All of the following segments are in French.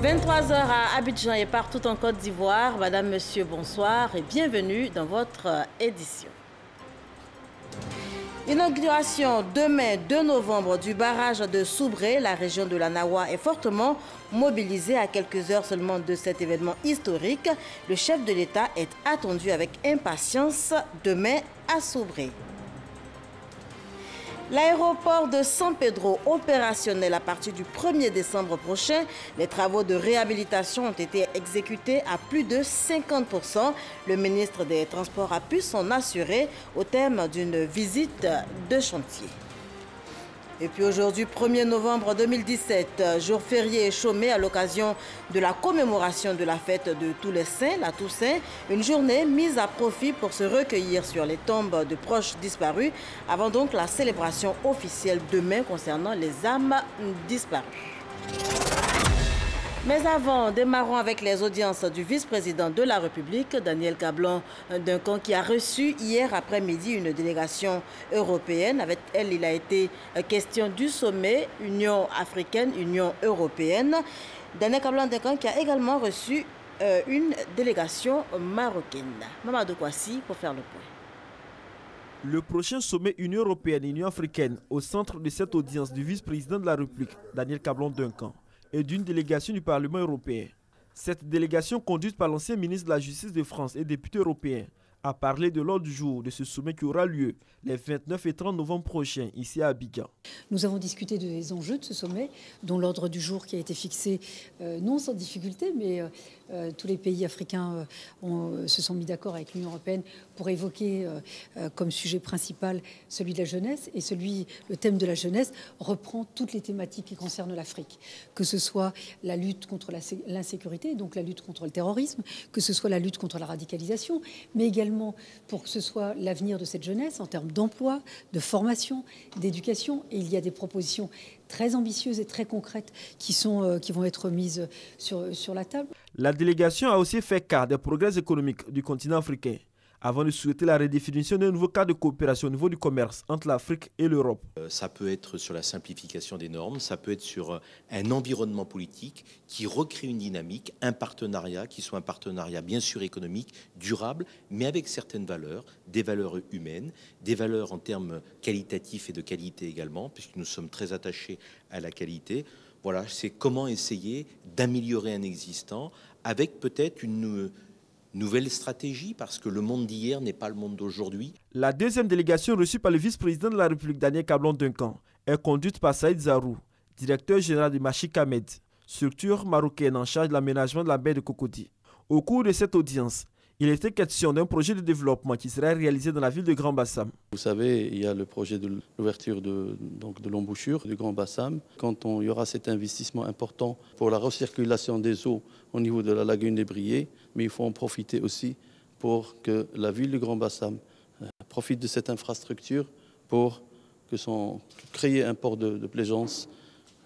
23 heures à Abidjan et partout en Côte d'Ivoire. Madame, Monsieur, bonsoir et bienvenue dans votre édition. Inauguration demain 2 novembre du barrage de Soubré. La région de la Nawa est fortement mobilisée à quelques heures seulement de cet événement historique. Le chef de l'État est attendu avec impatience demain à Soubré. L'aéroport de San Pedro opérationnel à partir du 1er décembre prochain. Les travaux de réhabilitation ont été exécutés à plus de 50%. Le ministre des Transports a pu s'en assurer au terme d'une visite de chantier. Et puis aujourd'hui, 1er novembre 2017, jour férié et chômé à l'occasion de la commémoration de la fête de tous les saints, la Toussaint. Une journée mise à profit pour se recueillir sur les tombes de proches disparus, avant donc la célébration officielle demain concernant les âmes disparues. Mais avant, démarrons avec les audiences du vice-président de la République, Daniel Cablon-Duncan, qui a reçu hier après-midi une délégation européenne. Avec elle, il a été question du sommet Union africaine, Union européenne. Daniel Cablon-Duncan qui a également reçu une délégation marocaine. Mamadou Kouassi pour faire le point. Le prochain sommet Union européenne, Union africaine, au centre de cette audience du vice-président de la République, Daniel Cablon-Duncan, et d'une délégation du Parlement européen. Cette délégation, conduite par l'ancien ministre de la Justice de France et député européen, a parlé de l'ordre du jour de ce sommet qui aura lieu les 29 et 30 novembre prochains, ici à Abidjan. Nous avons discuté des enjeux de ce sommet, dont l'ordre du jour qui a été fixé, non sans difficulté, mais tous les pays africains se sont mis d'accord avec l'Union européenne pour évoquer comme sujet principal celui de la jeunesse. Et le thème de la jeunesse reprend toutes les thématiques qui concernent l'Afrique, que ce soit la lutte contre l'insécurité, donc la lutte contre le terrorisme, que ce soit la lutte contre la radicalisation, mais également pour que ce soit l'avenir de cette jeunesse en termes d'emploi, de formation, d'éducation. Et il y a des propositions très ambitieuses et très concrètes qui vont être mises sur la table. La délégation a aussi fait cas des progrès économiques du continent africain, avant de souhaiter la redéfinition d'un nouveau cadre de coopération au niveau du commerce entre l'Afrique et l'Europe. Ça peut être sur la simplification des normes, ça peut être sur un environnement politique qui recrée une dynamique, un partenariat qui soit un partenariat bien sûr économique, durable, mais avec certaines valeurs, des valeurs humaines, des valeurs en termes qualitatifs et de qualité également, puisque nous sommes très attachés à la qualité. Voilà, c'est comment essayer d'améliorer un existant avec peut-être une nouvelle stratégie, parce que le monde d'hier n'est pas le monde d'aujourd'hui. La deuxième délégation reçue par le vice-président de la République, Daniel Cablon-Duncan, est conduite par Saïd Zarou, directeur général de Machik Ahmed, structure marocaine en charge de l'aménagement de la baie de Cocody. Au cours de cette audience, il était question d'un projet de développement qui serait réalisé dans la ville de Grand Bassam. Vous savez, il y a le projet de l'ouverture de l'embouchure du Grand Bassam. Quand il y aura cet investissement important pour la recirculation des eaux au niveau de la lagune des Briers, mais il faut en profiter aussi pour que la ville du Grand Bassam profite de cette infrastructure pour créer un port de plaisance,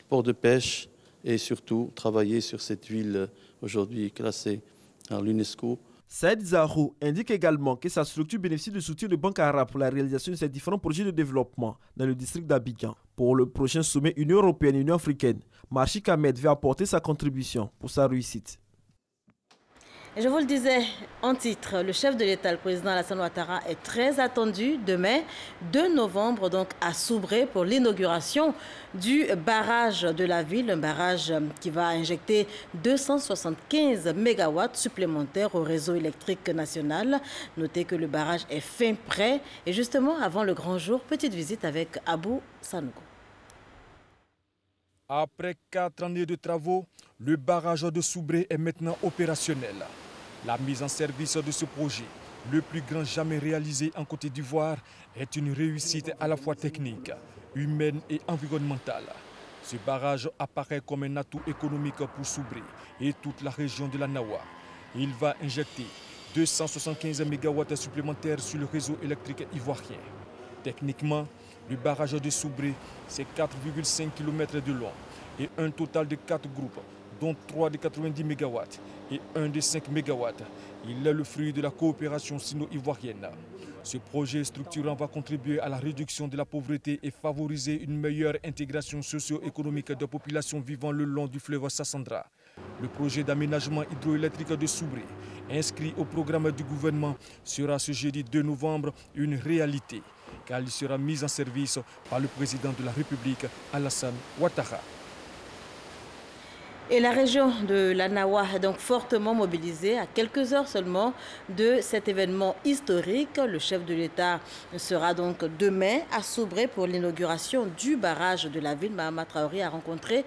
port de pêche et surtout travailler sur cette ville aujourd'hui classée à l'UNESCO. Saïd Zarou indique également que sa structure bénéficie du soutien de Banque arabe pour la réalisation de ces différents projets de développement dans le district d'Abidjan. Pour le prochain sommet Union européenne-Union africaine, Machik Ahmed veut apporter sa contribution pour sa réussite. Et je vous le disais en titre, le chef de l'État, le président Alassane Ouattara, est très attendu demain, 2 novembre, donc à Soubré pour l'inauguration du barrage de la ville, un barrage qui va injecter 275 mégawatts supplémentaires au réseau électrique national. Notez que le barrage est fin prêt et justement avant le grand jour, petite visite avec Abou Sanogo. Après 4 années de travaux, le barrage de Soubré est maintenant opérationnel. La mise en service de ce projet, le plus grand jamais réalisé en Côte d'Ivoire, est une réussite à la fois technique, humaine et environnementale. Ce barrage apparaît comme un atout économique pour Soubré et toute la région de la Nawa. Il va injecter 275 MW supplémentaires sur le réseau électrique ivoirien. Techniquement, le barrage de Soubré, c'est 4,5 km de long et un total de 4 groupes, dont 3 de 90 MW et 1 de 5 MW. Il est le fruit de la coopération sino-ivoirienne. Ce projet structurant va contribuer à la réduction de la pauvreté et favoriser une meilleure intégration socio-économique des populations vivant le long du fleuve Sassandra. Le projet d'aménagement hydroélectrique de Soubré, inscrit au programme du gouvernement, sera ce jeudi 2 novembre une réalité, car il sera mis en service par le président de la République, Alassane Ouattara. Et la région de l'Anawa est donc fortement mobilisée à quelques heures seulement de cet événement historique. Le chef de l'État sera donc demain à Soubré pour l'inauguration du barrage de la ville. Mahama Traoré a rencontré,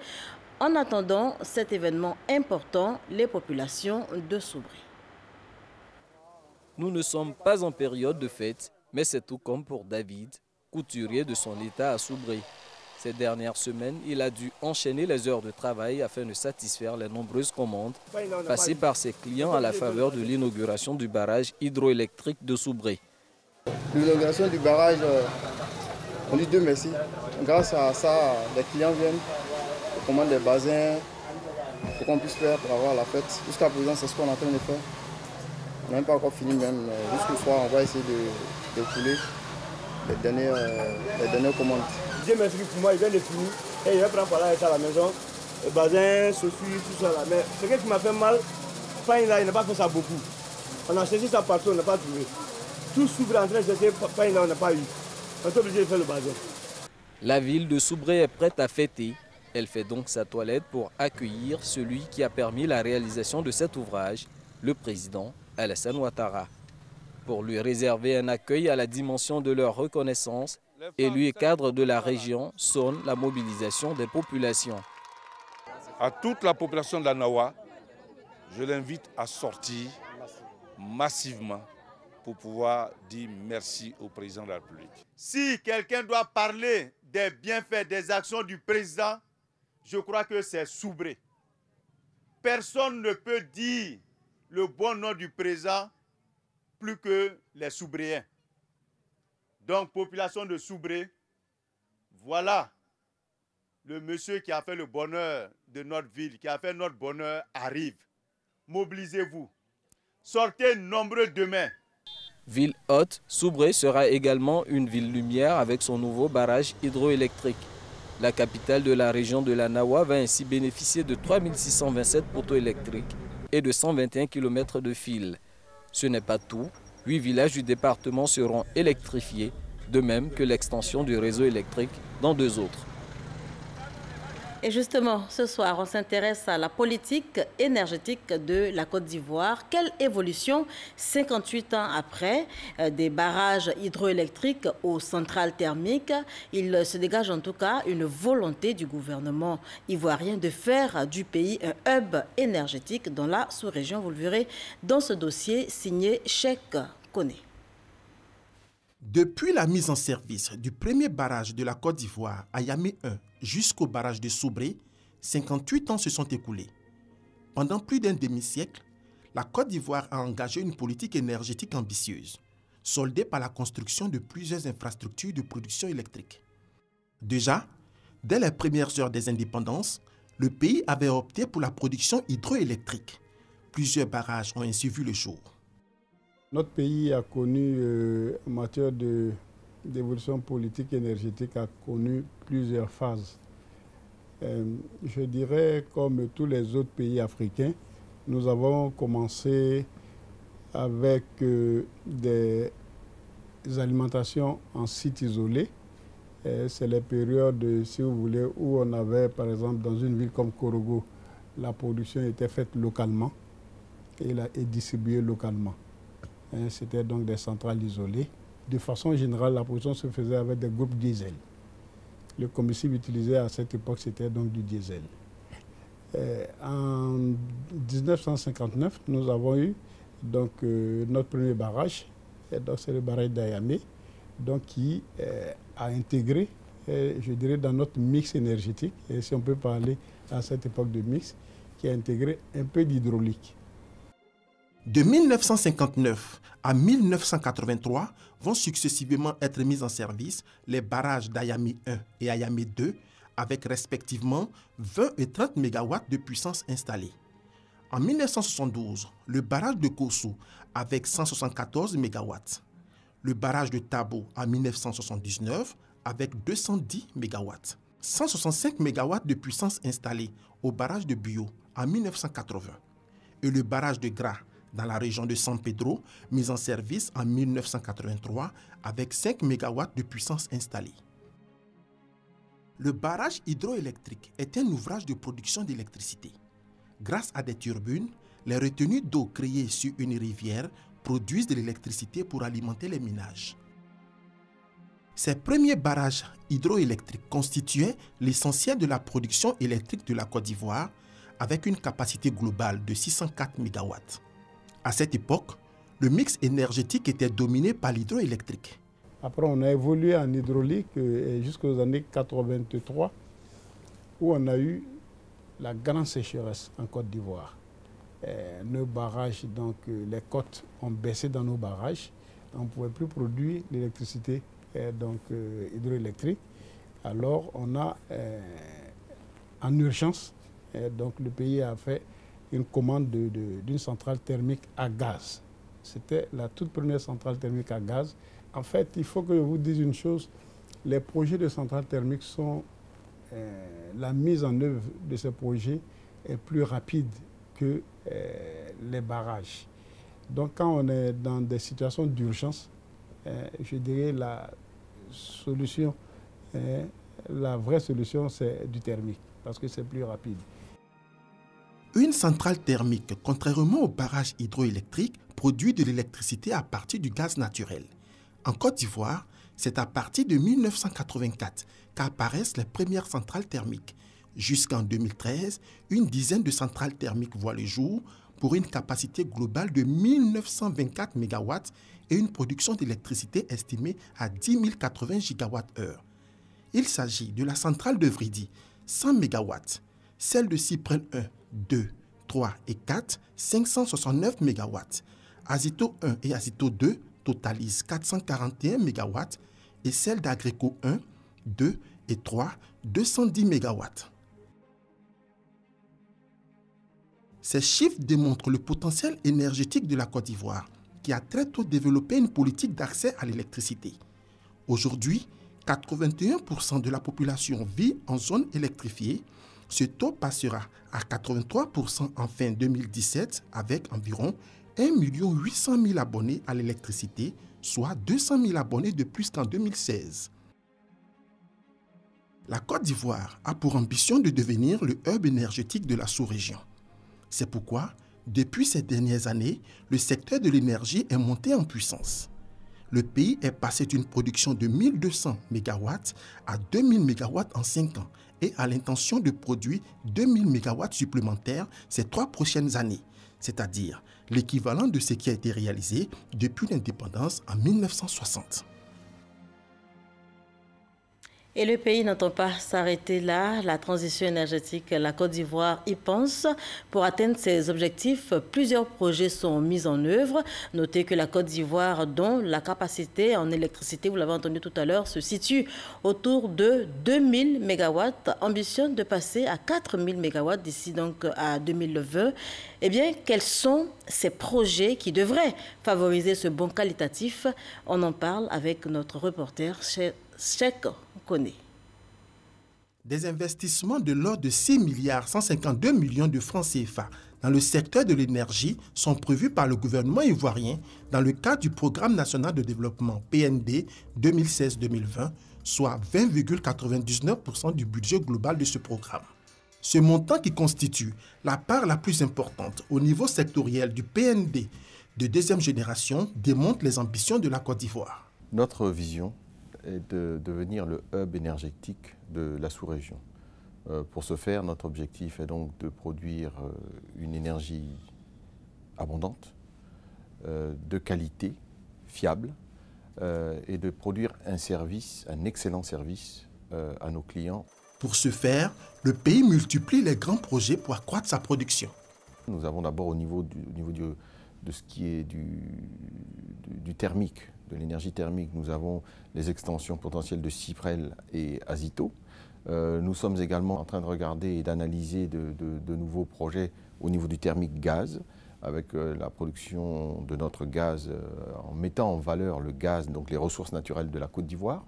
en attendant cet événement important, les populations de Soubré. Nous ne sommes pas en période de fête, mais c'est tout comme pour David, couturier de son État à Soubré. Ces dernières semaines, il a dû enchaîner les heures de travail afin de satisfaire les nombreuses commandes passées par ses clients à la faveur de l'inauguration du barrage hydroélectrique de Soubré. L'inauguration du barrage, on dit Dieu merci. Grâce à ça, les clients viennent, on commande des bassins pour qu'on puisse faire pour avoir la fête. Jusqu'à présent, c'est ce qu'on est en train de faire. On n'a même pas encore fini même. Jusqu'au soir, on va essayer de couler les dernières commandes. Dieu merci pour moi, il vient de finir et il va prendre par là à la maison, le bazin, ceci, tout ça là. Mais ce qui m'a fait mal, il n'a pas fait ça beaucoup. On a cherché ça partout, on n'a pas trouvé. Tout s'ouvre en train de chercher, on n'a pas eu. On est obligé de faire le bazin. La ville de Soubré est prête à fêter. Elle fait donc sa toilette pour accueillir celui qui a permis la réalisation de cet ouvrage, le président Alassane Ouattara. Pour lui réserver un accueil à la dimension de leur reconnaissance, élus et cadres de la région sonnent la mobilisation des populations. À toute la population de l'Anawa, je l'invite à sortir massivement pour pouvoir dire merci au président de la République. Si quelqu'un doit parler des bienfaits, des actions du président, je crois que c'est Soubré. Personne ne peut dire le bon nom du président plus que les Soubréens. Donc, population de Soubré, voilà le monsieur qui a fait le bonheur de notre ville, qui a fait notre bonheur arrive. Mobilisez-vous. Sortez nombreux demain. Ville haute, Soubré sera également une ville lumière avec son nouveau barrage hydroélectrique. La capitale de la région de l'Anawa va ainsi bénéficier de 3627 poteaux électriques et de 121 km de fils. Ce n'est pas tout. 8 villages du département seront électrifiés, de même que l'extension du réseau électrique dans 2 autres. Et justement, ce soir, on s'intéresse à la politique énergétique de la Côte d'Ivoire. Quelle évolution 58 ans après des barrages hydroélectriques aux centrales thermiques? Il se dégage en tout cas une volonté du gouvernement ivoirien de faire du pays un hub énergétique dans la sous-région. Vous le verrez dans ce dossier signé Cheikh Koné. Depuis la mise en service du premier barrage de la Côte d'Ivoire à Yamé 1 jusqu'au barrage de Soubré, 58 ans se sont écoulés. Pendant plus d'un demi-siècle, la Côte d'Ivoire a engagé une politique énergétique ambitieuse, soldée par la construction de plusieurs infrastructures de production électrique. Déjà, dès les premières heures des indépendances, le pays avait opté pour la production hydroélectrique. Plusieurs barrages ont ainsi vu le jour. Notre pays a connu, en matière d'évolution politique énergétique, a connu plusieurs phases. Je dirais, comme tous les autres pays africains, nous avons commencé avec des alimentations en site isolé. C'est les périodes, si vous voulez, où on avait, par exemple, dans une ville comme Korogo, la production était faite localement et distribuée localement. C'était donc des centrales isolées. De façon générale, la production se faisait avec des groupes diesel. Le combustible utilisé à cette époque, c'était donc du diesel. En 1959, nous avons eu donc, notre premier barrage, c'est le barrage d'Ayamé, qui a intégré, je dirais, dans notre mix énergétique, et si on peut parler à cette époque de mix, qui a intégré un peu d'hydraulique. De 1959 à 1983 vont successivement être mis en service les barrages d'Ayamé 1 et Ayamé 2 avec respectivement 20 et 30 MW de puissance installée. En 1972, le barrage de Kossou avec 174 MW. Le barrage de Tabo en 1979 avec 210 MW. 165 MW de puissance installée au barrage de Buyo en 1980 et le barrage de Gras dans la région de San Pedro, mis en service en 1983 avec 5 MW de puissance installée. Le barrage hydroélectrique est un ouvrage de production d'électricité. Grâce à des turbines, les retenues d'eau créées sur une rivière produisent de l'électricité pour alimenter les ménages. Ces premiers barrages hydroélectriques constituaient l'essentiel de la production électrique de la Côte d'Ivoire avec une capacité globale de 604 MW. À cette époque, le mix énergétique était dominé par l'hydroélectrique. Après, on a évolué en hydraulique jusqu'aux années 83, où on a eu la grande sécheresse en Côte d'Ivoire. Nos barrages, donc les côtes ont baissé dans nos barrages. On ne pouvait plus produire l'électricité hydroélectrique. Alors, on a en urgence, donc le pays a fait une commande d'une centrale thermique à gaz. C'était la toute première centrale thermique à gaz. En fait, il faut que je vous dise une chose, les projets de centrales thermiques sont, la mise en œuvre de ces projets est plus rapide que les barrages. Donc quand on est dans des situations d'urgence, je dirais la solution, la vraie solution, c'est du thermique, parce que c'est plus rapide. Une centrale thermique, contrairement au barrage hydroélectrique, produit de l'électricité à partir du gaz naturel. En Côte d'Ivoire, c'est à partir de 1984 qu'apparaissent les premières centrales thermiques. Jusqu'en 2013, une dizaine de centrales thermiques voient le jour pour une capacité globale de 1924 MW et une production d'électricité estimée à 10 080 GWh. Il s'agit de la centrale de Vridi, 100 MW, celle de Cyprel 1, 2, 3 et 4, 569 MW. Azito 1 et Azito 2 totalisent 441 MW et celle d'Agreco 1, 2 et 3, 210 MW. Ces chiffres démontrent le potentiel énergétique de la Côte d'Ivoire, qui a très tôt développé une politique d'accès à l'électricité. Aujourd'hui, 81% de la population vit en zone électrifiée. Ce taux passera à 83% en fin 2017 avec environ 1 800 000 abonnés à l'électricité, soit 200 000 abonnés de plus qu'en 2016. La Côte d'Ivoire a pour ambition de devenir le hub énergétique de la sous-région. C'est pourquoi, depuis ces dernières années, le secteur de l'énergie est monté en puissance. Le pays est passé d'une production de 1200 MW à 2000 MW en 5 ans et a l'intention de produire 2000 MW supplémentaires ces 3 prochaines années, c'est-à-dire l'équivalent de ce qui a été réalisé depuis l'indépendance en 1960. Et le pays n'entend pas s'arrêter là. La transition énergétique, la Côte d'Ivoire y pense. Pour atteindre ses objectifs, plusieurs projets sont mis en œuvre. Notez que la Côte d'Ivoire, dont la capacité en électricité, vous l'avez entendu tout à l'heure, se situe autour de 2000 MW, ambitionne de passer à 4000 MW d'ici donc à 2020. Eh bien, quels sont ces projets qui devraient favoriser ce bond qualitatif? On en parle avec notre reporter Cheikh Koné. Des investissements de l'ordre de 6 152 milliards de francs CFA dans le secteur de l'énergie sont prévus par le gouvernement ivoirien dans le cadre du Programme national de développement PND 2016-2020, soit 20,99% du budget global de ce programme. Ce montant, qui constitue la part la plus importante au niveau sectoriel du PND de deuxième génération, démontre les ambitions de la Côte d'Ivoire. Notre vision est de devenir le hub énergétique de la sous-région. Pour ce faire, notre objectif est donc de produire une énergie abondante, de qualité, fiable, et de produire un excellent service à nos clients. Pour ce faire, le pays multiplie les grands projets pour accroître sa production. Nous avons d'abord au niveau de ce qui est du thermique, de l'énergie thermique, nous avons les extensions potentielles de Cyprel et Azito. Nous sommes également en train de regarder et d'analyser de nouveaux projets au niveau du thermique gaz, avec la production de notre gaz en mettant en valeur le gaz, donc les ressources naturelles de la Côte d'Ivoire.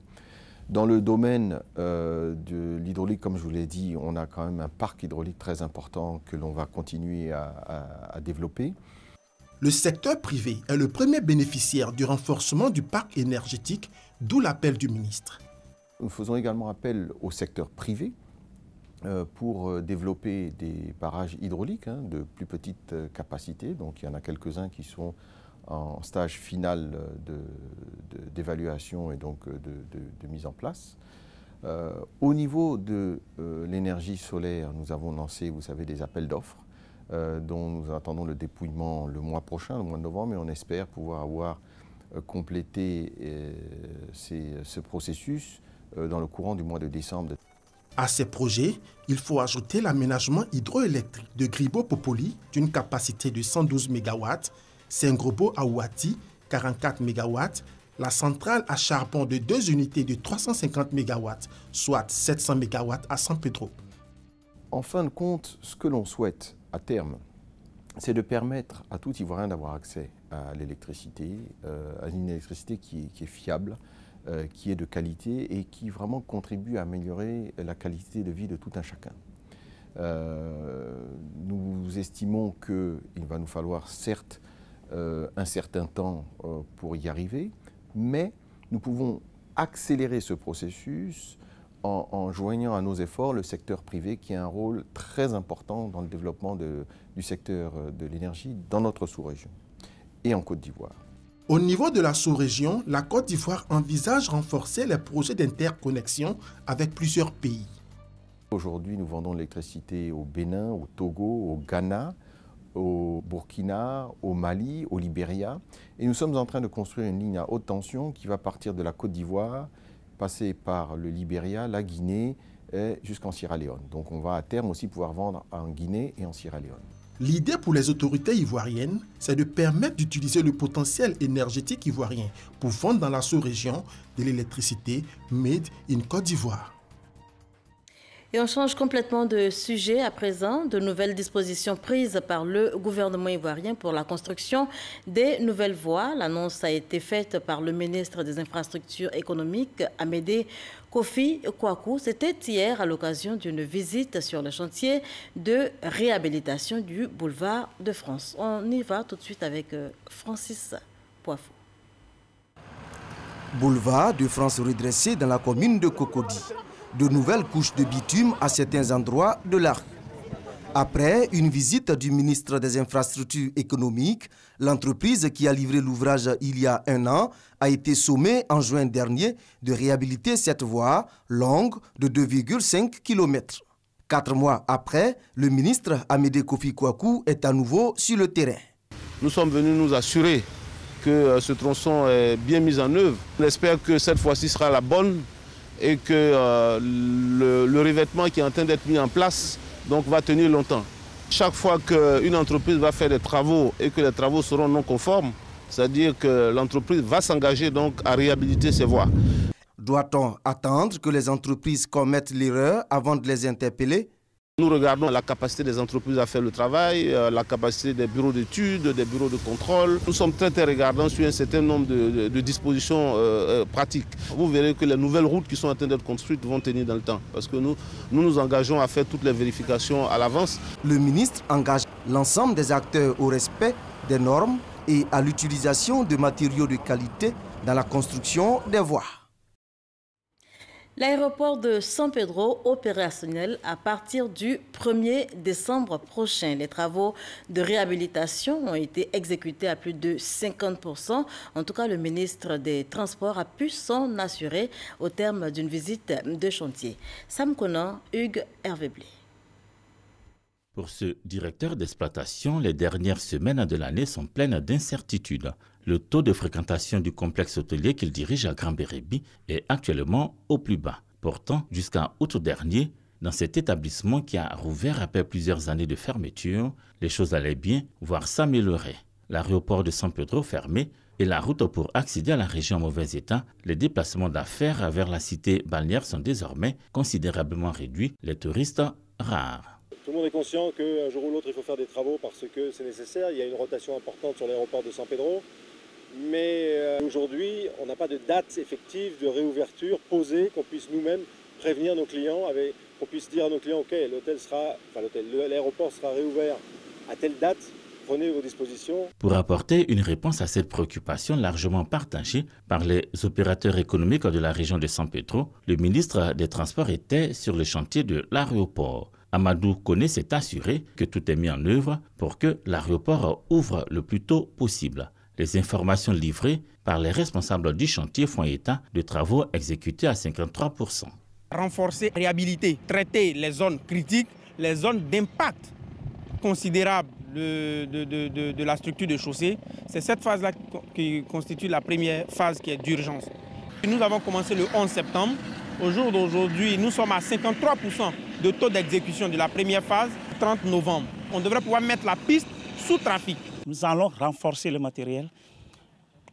Dans le domaine de l'hydraulique, comme je vous l'ai dit, on a quand même un parc hydraulique très important que l'on va continuer à développer. Le secteur privé est le premier bénéficiaire du renforcement du parc énergétique, d'où l'appel du ministre. Nous faisons également appel au secteur privé pour développer des barrages hydrauliques de plus petite capacité. Donc il y en a quelques-uns qui sont en stage final d'évaluation et donc de mise en place. Au niveau de l'énergie solaire, nous avons lancé, vous savez, des appels d'offres dont nous attendons le dépouillement le mois prochain, le mois de novembre, et on espère pouvoir avoir complété ce processus dans le courant du mois de décembre. À ces projets, il faut ajouter l'aménagement hydroélectrique de Gribo-Popoli d'une capacité de 112 MW, Saint-Grobo à Ouati, 44 MW, la centrale à charbon de 2 unités de 350 MW, soit 700 MW à San Pedro. En fin de compte, ce que l'on souhaite à terme, c'est de permettre à tout Ivoirien d'avoir accès à l'électricité, à une électricité qui est fiable, qui est de qualité et qui vraiment contribue à améliorer la qualité de vie de tout un chacun. Nous estimons qu'il va nous falloir certes un certain temps pour y arriver, mais nous pouvons accélérer ce processus en joignant à nos efforts le secteur privé qui a un rôle très important dans le développement du secteur de l'énergie dans notre sous-région et en Côte d'Ivoire. Au niveau de la sous-région, la Côte d'Ivoire envisage renforcer les projets d'interconnexion avec plusieurs pays. Aujourd'hui, nous vendons de l'électricité au Bénin, au Togo, au Ghana, au Burkina, au Mali, au Libéria. Et nous sommes en train de construire une ligne à haute tension qui va partir de la Côte d'Ivoire, passer par le Libéria, la Guinée et jusqu'en Sierra Leone. Donc on va à terme aussi pouvoir vendre en Guinée et en Sierra Leone. L'idée pour les autorités ivoiriennes, c'est de permettre d'utiliser le potentiel énergétique ivoirien pour vendre dans la sous-région de l'électricité made in Côte d'Ivoire. Et on change complètement de sujet à présent. De nouvelles dispositions prises par le gouvernement ivoirien pour la construction des nouvelles voies. L'annonce a été faite par le ministre des Infrastructures économiques, Amédée Kofi Kwaku. C'était hier à l'occasion d'une visite sur le chantier de réhabilitation du boulevard de France. On y va tout de suite avec Francis Poifou. Boulevard de France redressé dans la commune de Cocody. De nouvelles couches de bitume à certains endroits de la rue. Après une visite du ministre des Infrastructures économiques, l'entreprise qui a livré l'ouvrage il y a un an a été sommée en juin dernier de réhabiliter cette voie longue de 2,5 km. 4 mois après, le ministre Amédée Kofi Kwaku est à nouveau sur le terrain. Nous sommes venus nous assurer que ce tronçon est bien mis en œuvre. On espère que cette fois-ci sera la bonne et que le revêtement qui est en train d'être mis en place donc, va tenir longtemps. Chaque fois qu'une entreprise va faire des travaux et que les travaux seront non conformes, c'est-à-dire que l'entreprise va s'engager donc à réhabiliter ses voies. Doit-on attendre que les entreprises commettent l'erreur avant de les interpeller? Nous regardons la capacité des entreprises à faire le travail, la capacité des bureaux d'études, des bureaux de contrôle. Nous sommes très regardants sur un certain nombre de dispositions pratiques. Vous verrez que les nouvelles routes qui sont en train d'être construites vont tenir dans le temps parce que nous nous engageons à faire toutes les vérifications à l'avance. Le ministre engage l'ensemble des acteurs au respect des normes et à l'utilisation de matériaux de qualité dans la construction des voies. L'aéroport de San Pedro opérationnel à partir du 1er décembre prochain. Les travaux de réhabilitation ont été exécutés à plus de 50%. En tout cas, le ministre des Transports a pu s'en assurer au terme d'une visite de chantier. Sam Conan, Hugues Hervé Blé. Pour ce directeur d'exploitation, les dernières semaines de l'année sont pleines d'incertitudes. Le taux de fréquentation du complexe hôtelier qu'il dirige à Grand-Bérébi est actuellement au plus bas. Pourtant, jusqu'à août dernier, dans cet établissement qui a rouvert après plusieurs années de fermeture, les choses allaient bien, voire s'améliorer. L'aéroport de San Pedro fermé et la route pour accéder à la région en mauvais état, les déplacements d'affaires vers la cité balnéaire sont désormais considérablement réduits, les touristes rares. Tout le monde est conscient qu'un jour ou l'autre, il faut faire des travaux parce que c'est nécessaire. Il y a une rotation importante sur l'aéroport de San Pedro. Mais aujourd'hui, on n'a pas de date effective de réouverture posée, qu'on puisse nous-mêmes prévenir nos clients, qu'on puisse dire à nos clients, ok, l'aéroport sera réouvert à telle date, prenez vos dispositions. Pour apporter une réponse à cette préoccupation largement partagée par les opérateurs économiques de la région de San Pedro, le ministre des Transports était sur le chantier de l'aéroport. Amadou Koné s'est assuré que tout est mis en œuvre pour que l'aéroport ouvre le plus tôt possible. Les informations livrées par les responsables du chantier font état de travaux exécutés à 53%. Renforcer, réhabiliter, traiter les zones critiques, les zones d'impact considérable de la structure de chaussée. C'est cette phase-là qui constitue la première phase qui est d'urgence. Nous avons commencé le 11 septembre. Au jour d'aujourd'hui, nous sommes à 53% de taux d'exécution de la première phase, 30 novembre. On devrait pouvoir mettre la piste sous trafic. Nous allons renforcer le matériel,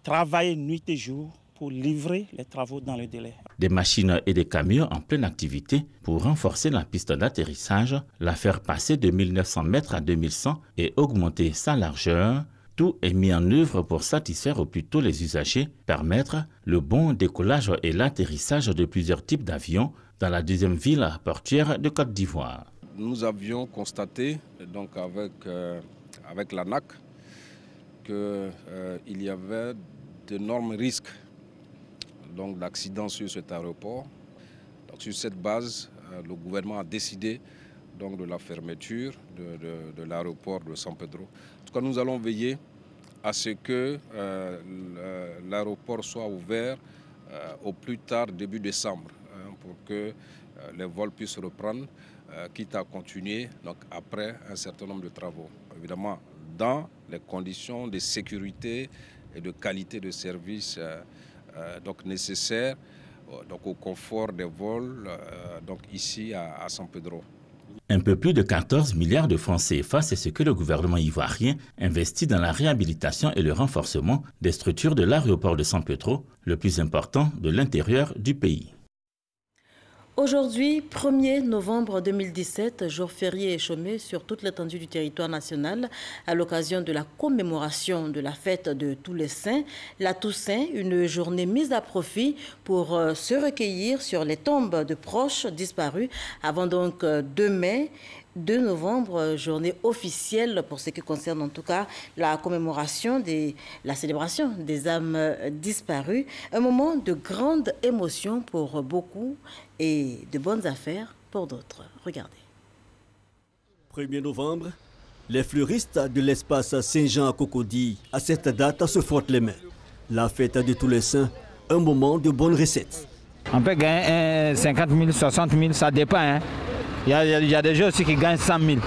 travailler nuit et jour pour livrer les travaux dans le délai. Des machines et des camions en pleine activité pour renforcer la piste d'atterrissage, la faire passer de 1900 mètres à 2100 et augmenter sa largeur. Tout est mis en œuvre pour satisfaire au plus tôt les usagers, permettre le bon décollage et l'atterrissage de plusieurs types d'avions dans la deuxième ville portuaire de Côte d'Ivoire. Nous avions constaté donc avec l'ANAC qu'il y avait d'énormes risques d'accidents sur cet aéroport. Donc, sur cette base, le gouvernement a décidé donc, de la fermeture de l'aéroport de San Pedro. En tout cas, nous allons veiller à ce que l'aéroport soit ouvert au plus tard début décembre pour que les vols puissent reprendre, quitte à continuer donc, après un certain nombre de travaux. Évidemment, dans les conditions de sécurité et de qualité de service donc nécessaires donc au confort des vols donc ici à San Pedro. Un peu plus de 14 milliards de francs CFA, c'est ce que le gouvernement ivoirien investit dans la réhabilitation et le renforcement des structures de l'aéroport de San Pedro, le plus important de l'intérieur du pays. Aujourd'hui, 1er novembre 2017, jour férié et chômé sur toute l'étendue du territoire national à l'occasion de la commémoration de la fête de tous les saints, la Toussaint, une journée mise à profit pour se recueillir sur les tombes de proches disparus avant donc demain, 2 novembre, journée officielle pour ce qui concerne en tout cas la commémoration la célébration des âmes disparues. Un moment de grande émotion pour beaucoup et de bonnes affaires pour d'autres. Regardez. 1er novembre, les fleuristes de l'espace Saint-Jean à Cocody, à cette date, se frottent les mains. La fête de tous les saints, un moment de bonnes recettes. On peut gagner 50 000, 60 000, ça dépend. Hein. Il y a des gens aussi qui gagnent 100 000.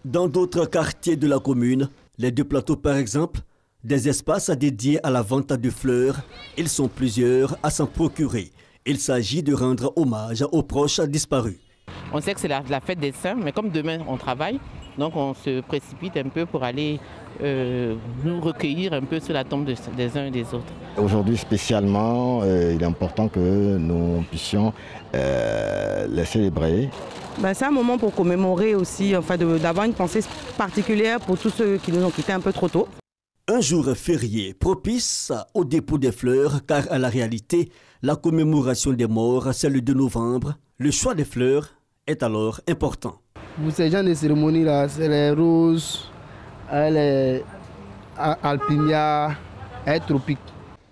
Dans d'autres quartiers de la commune, les 2 plateaux par exemple, des espaces dédiés à la vente de fleurs, ils sont plusieurs à s'en procurer. Il s'agit de rendre hommage aux proches disparus. On sait que c'est la fête des saints, mais comme demain on travaille, donc on se précipite un peu pour aller nous recueillir un peu sur la tombe des uns et des autres. Aujourd'hui spécialement, il est important que nous puissions les célébrer. C'est un moment pour commémorer aussi, enfin d'avoir une pensée particulière pour tous ceux qui nous ont quittés un peu trop tôt. Un jour férié propice au dépôt des fleurs, car à la réalité, la commémoration des morts, c'est le 2 novembre. Le choix des fleurs est alors important. Pour ces gens de cérémonie-là, c'est les roses, les alpinias, les tropiques.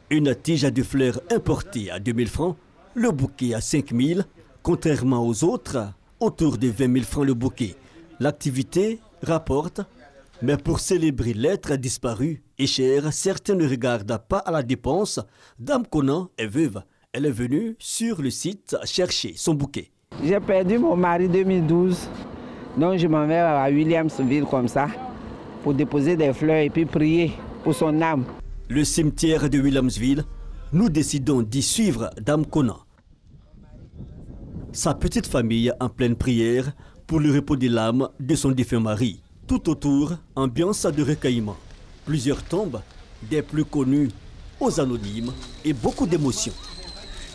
Une tige de fleurs importée à 2000 francs, le bouquet à 5000, contrairement aux autres, autour de 20 000 francs le bouquet. L'activité rapporte, mais pour célébrer l'être disparu et cher, certains ne regardent pas à la dépense. Dame Conan est veuve. Elle est venue sur le site chercher son bouquet. J'ai perdu mon mari en 2012, donc je m'en vais à Williamsville comme ça, pour déposer des fleurs et puis prier pour son âme. Le cimetière de Williamsville, nous décidons d'y suivre Dame Conan. Sa petite famille en pleine prière pour le repos de l'âme de son défunt mari. Tout autour, ambiance de recueillement. Plusieurs tombes, des plus connus aux anonymes et beaucoup d'émotions.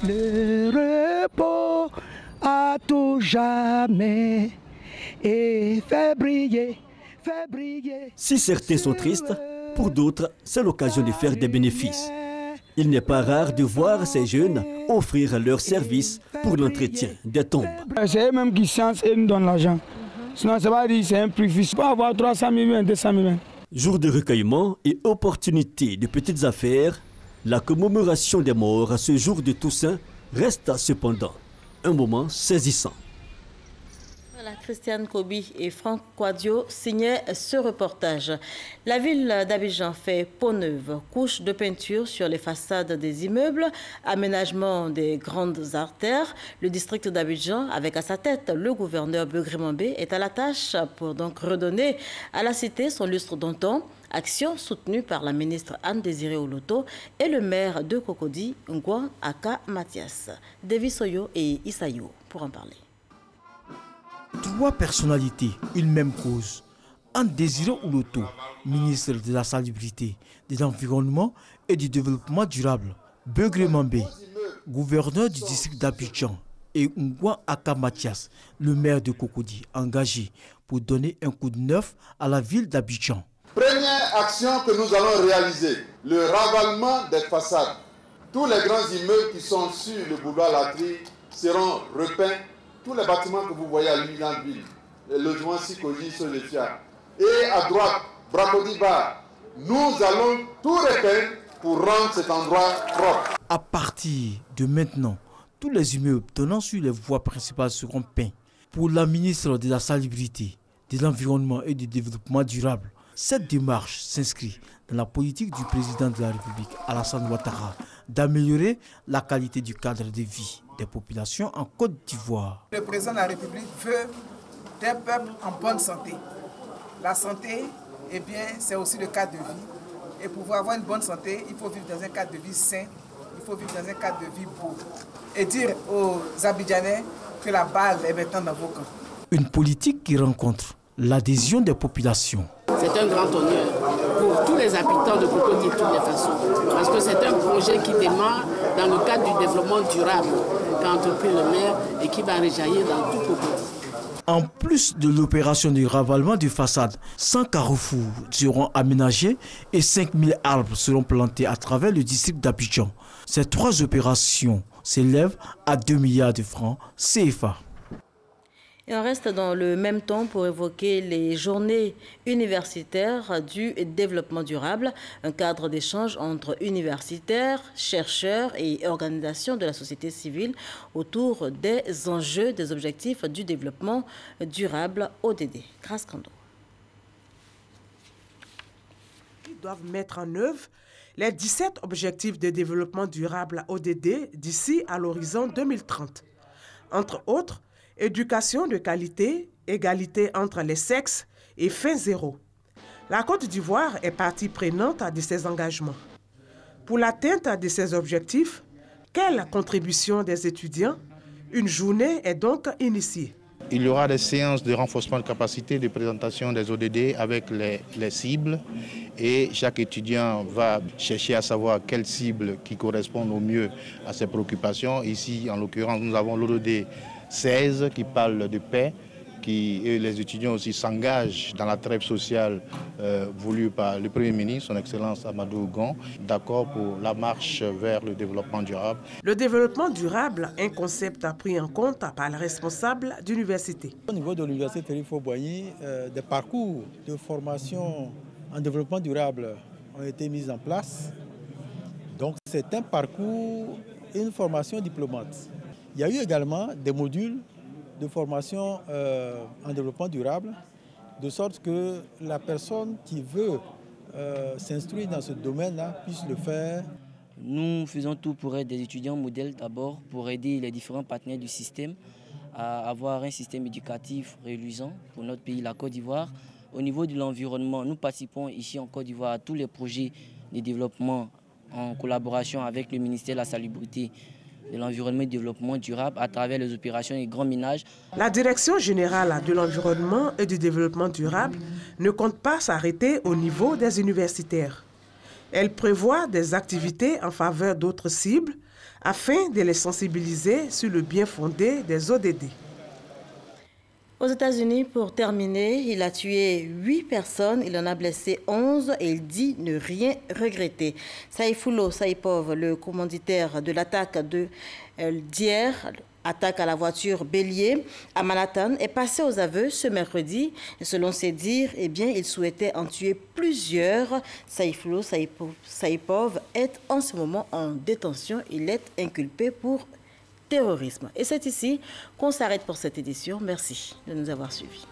Le repos à tout jamais et fait briller. Si certains sont tristes, Pour d'autres, c'est l'occasion de faire des bénéfices. Il n'est pas rare de voir ces jeunes offrir leurs services pour l'entretien des tombes. C'est eux-mêmes qui chancent et nous donnent l'argent. Sinon, ça va dire c'est un prix fixe. Il faut avoir 300 000, 200 000. Jour de recueillement et opportunité de petites affaires, la commémoration des morts à ce jour de Toussaint reste cependant un moment saisissant. Voilà, Christiane Kobi et Franck Quadio signaient ce reportage. La ville d'Abidjan fait peau neuve, couche de peinture sur les façades des immeubles, aménagement des grandes artères. Le district d'Abidjan, avec à sa tête le gouverneur Begré Mambé, est à la tâche pour donc redonner à la cité son lustre d'antan. Action soutenue par la ministre Anne-Désirée Oloto et le maire de Cocody, Ngouan Aka Mathias. David Soyo et Isayo pour en parler. Trois personnalités, une même cause. Anne-Désirée Oloto, ministre de la Salubrité, de l'Environnement et du Développement durable. Begré Mambé, gouverneur du district d'Abidjan. Et Ngouan Aka Mathias, le maire de Cocody, engagé pour donner un coup de neuf à la ville d'Abidjan. Première action que nous allons réaliser, le ravalement des façades. Tous les grands immeubles qui sont sur le boulevard Latry seront repeints. Tous les bâtiments que vous voyez à l'Union-Ville, le logement Sikoji sur les Fiat. Et à droite, Bracodibar, nous allons tout repeindre pour rendre cet endroit propre. À partir de maintenant, tous les immeubles donnant sur les voies principales seront peints. Pour la ministre de la Salubrité, de l'Environnement et du Développement durable, cette démarche s'inscrit dans la politique du président de la République, Alassane Ouattara, d'améliorer la qualité du cadre de vie des populations en Côte d'Ivoire. Le président de la République veut des peuples en bonne santé. La santé, eh bien, c'est aussi le cadre de vie. Et pour avoir une bonne santé, il faut vivre dans un cadre de vie sain, il faut vivre dans un cadre de vie beau. Et dire aux Abidjanais que la balle est maintenant dans vos camps. Une politique qui rencontre l'adhésion des populations. C'est un grand honneur pour tous les habitants de Cocody de toutes les façons. Parce que c'est un projet qui démarre dans le cadre du développement durable qu'a entrepris le maire et qui va rejaillir dans tout Cocody. En plus de l'opération de ravalement de façade, 100 carrefours seront aménagés et 5000 arbres seront plantés à travers le district d'Abidjan. Ces trois opérations s'élèvent à 2 milliards de francs CFA. Et on reste dans le même temps pour évoquer les journées universitaires du développement durable, un cadre d'échange entre universitaires, chercheurs et organisations de la société civile autour des enjeux des objectifs du développement durable ODD. Grâce Kando. Ils doivent mettre en œuvre les 17 objectifs de développement durable ODD d'ici à l'horizon 2030. Entre autres, éducation de qualité, égalité entre les sexes et fin zéro. La Côte d'Ivoire est partie prenante de ces engagements. Pour l'atteinte de ces objectifs, quelle contribution des étudiants? Une journée est donc initiée. Il y aura des séances de renforcement de capacité, de présentation des ODD avec les cibles et chaque étudiant va chercher à savoir quelles cibles qui correspondent au mieux à ses préoccupations. Ici, en l'occurrence, nous avons l'ODD 16 qui parle de paix, et les étudiants aussi s'engagent dans la trêve sociale voulue par le Premier ministre, son Excellence Amadou Gon, d'accord pour la marche vers le développement durable. Le développement durable, un concept pris en compte par les responsables d'université. Au niveau de l'université Félix-Faure-Boigny, des parcours de formation en développement durable ont été mis en place. Donc c'est un parcours et une formation diplômante. Il y a eu également des modules de formation en développement durable, de sorte que la personne qui veut s'instruire dans ce domaine-là puisse le faire. Nous faisons tout pour être des étudiants modèles d'abord, pour aider les différents partenaires du système à avoir un système éducatif reluisant pour notre pays, la Côte d'Ivoire. Au niveau de l'environnement, nous participons ici en Côte d'Ivoire à tous les projets de développement en collaboration avec le ministère de la Salubrité, de l'environnement et du développement durable à travers les opérations et grands ménages. La Direction générale de l'environnement et du développement durable ne compte pas s'arrêter au niveau des universitaires. Elle prévoit des activités en faveur d'autres cibles afin de les sensibiliser sur le bien fondé des ODD. Aux États-Unis, pour terminer, il a tué 8 personnes, il en a blessé 11 et il dit ne rien regretter. Saïfullo Saipov, le commanditaire de l'attaque d'hier, attaque à la voiture bélier à Manhattan, est passé aux aveux ce mercredi. Et selon ses dires, eh bien, il souhaitait en tuer plusieurs. Saïfullo Saipov est en ce moment en détention. Il est inculpé pour terrorisme. Et c'est ici qu'on s'arrête pour cette édition. Merci de nous avoir suivis.